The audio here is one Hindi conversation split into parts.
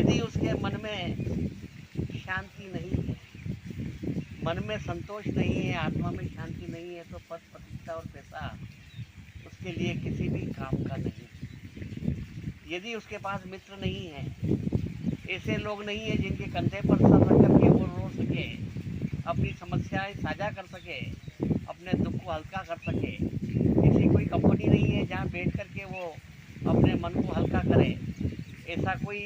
यदि उसके मन में शांति नहीं है, मन में संतोष नहीं है, आत्मा में शांति नहीं है, तो पद प्रतिष्ठा और पैसा उसके लिए किसी भी काम का नहीं। यदि उसके पास मित्र नहीं है, ऐसे लोग नहीं है जिनके कंधे पर सर रख करके वो रो सके, अपनी समस्याएं साझा कर सके, अपने दुख को हल्का कर सके, ऐसी कोई कंपनी नहीं है जहाँ बैठ करके वो अपने मन को हल्का करे, ऐसा कोई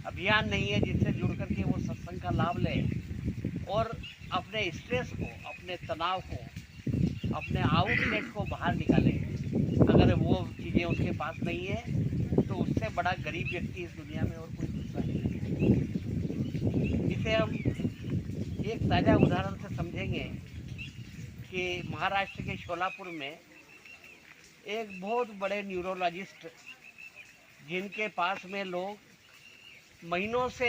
अभियान नहीं है जिससे जुड़ करके वो सत्संग का लाभ ले और अपने स्ट्रेस को, अपने तनाव को, अपने आउटलेट को बाहर निकाले। अगर वो चीज़ें उसके पास नहीं है तो उससे बड़ा गरीब व्यक्ति इस दुनिया में और कोई दूसरा नहीं है। इसे हम एक ताज़ा उदाहरण से समझेंगे कि महाराष्ट्र के शोलापुर में एक बहुत बड़े न्यूरोलॉजिस्ट, जिनके पास में लोग महीनों से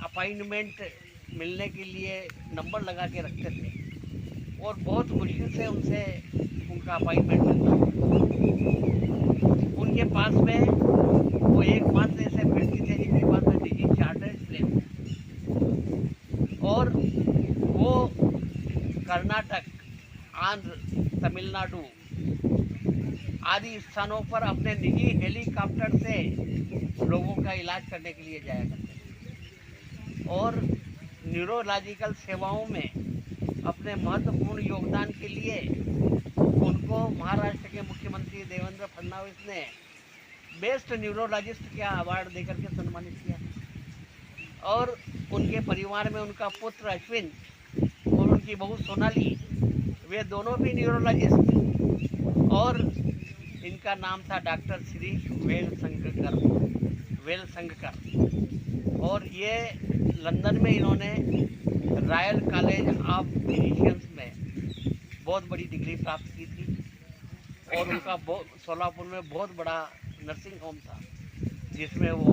अपॉइंटमेंट मिलने के लिए नंबर लगा के रखते थे और बहुत मुश्किल से उनसे उनका अपॉइंटमेंट मिलता। उनके पास में वो एकमात्र ऐसे व्यक्ति थे जिनके पास में निजी चार्टर्ड प्लेन और वो कर्नाटक, आंध्र, तमिलनाडु आदि स्थानों पर अपने निजी हेलीकॉप्टर से लोगों का इलाज करने के लिए जाया करते थे और न्यूरोलॉजिकल सेवाओं में अपने महत्वपूर्ण योगदान के लिए उनको महाराष्ट्र के मुख्यमंत्री देवेंद्र फडणवीस ने बेस्ट न्यूरोलॉजिस्ट का अवार्ड देकर के सम्मानित किया। और उनके परिवार में उनका पुत्र अश्विन और उनकी बहू सोनाली, वे दोनों भी न्यूरोलॉजिस्ट और इनका नाम था डॉक्टर श्री वेलसंगकर और ये लंदन में इन्होंने रॉयल कॉलेज ऑफ फिजिशियंस में बहुत बड़ी डिग्री प्राप्त की थी और उनका सोलापुर में बहुत बड़ा नर्सिंग होम था जिसमें वो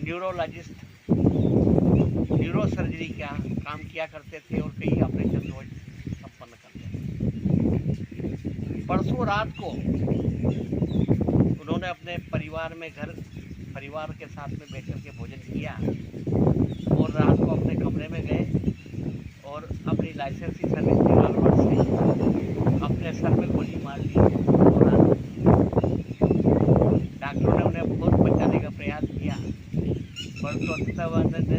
न्यूरोलॉजिस्ट, न्यूरो सर्जरी का काम किया करते थे और कई ऑपरेशन रोज संपन्न करते थे। परसों रात को उन्होंने अपने परिवार के साथ में बैठ कर के भोजन किया और रात को अपने कमरे में गए और अपनी लाइसेंसी सर्विस रिवॉल्वर से अपने सर में गोली मार ली और डॉक्टरों ने उन्हें बहुत बचाने का प्रयास किया पर तो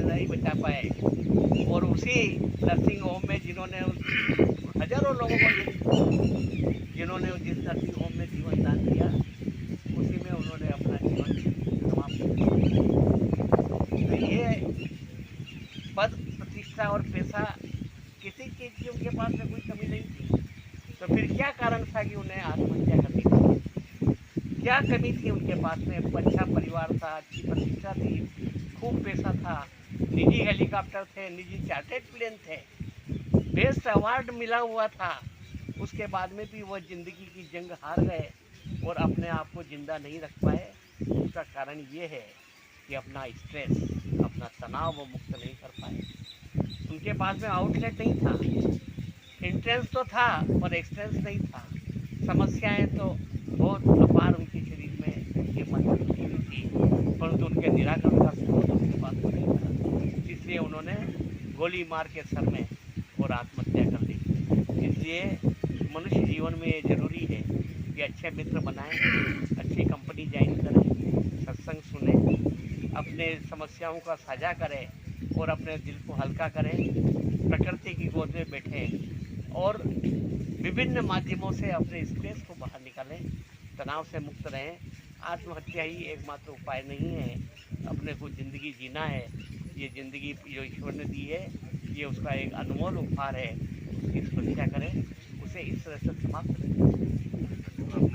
नहीं बचा पाए और उसी नर्सिंग होम में जिन्होंने हजारों लोगों को जिन्होंने जिस नर्सिंग होम में जीवन दान दिया उसी में उन्होंने अपना जीवन समाप्त किया। तो ये पद प्रतिष्ठा और पैसा किसी चीज़ की उनके पास में कोई कमी नहीं थी, तो फिर क्या कारण था कि उन्हें आत्महत्या करनी पड़ी? क्या कमी थी उनके पास में? अच्छा परिवार था, अच्छी प्रतिष्ठा थी, खूब पैसा था, निजी हेलीकॉप्टर थे, निजी चार्टर्ड प्लेन थे, बेस्ट अवार्ड मिला हुआ था, उसके बाद में भी वो जिंदगी की जंग हार गए और अपने आप को जिंदा नहीं रख पाए। उसका कारण ये है कि अपना स्ट्रेस, अपना तनाव वो मुक्त नहीं कर पाए। उनके पास में आउटलेट नहीं था, इंट्रेंस तो था पर एक्सटेंस नहीं था। समस्याएं तो बहुत अपार उनके शरीर में, उनके मन में थी, परंतु उनके निराकरण का स्रोत उनके पास नहीं था। इसलिए उन्होंने गोली मार के सर में और आत्महत्या कर ली। इसलिए मनुष्य जीवन में ये जरूरी है कि अच्छे मित्र बनाएं, अच्छी कंपनी ज्वाइन करें, सत्संग सुने, अपने समस्याओं का साझा करें और अपने दिल को हल्का करें, प्रकृति की गोद में बैठें और विभिन्न माध्यमों से अपने स्ट्रेस को बाहर निकालें, तनाव से मुक्त रहें। आत्महत्या ही एकमात्र उपाय नहीं है, अपने को ज़िंदगी जीना है। ये ज़िंदगी जो ईश्वर ने दी है, ये उसका एक अनमोल उपहार है, उसकी सुरक्षा करें, उसे इस तरह से समाप्त करें।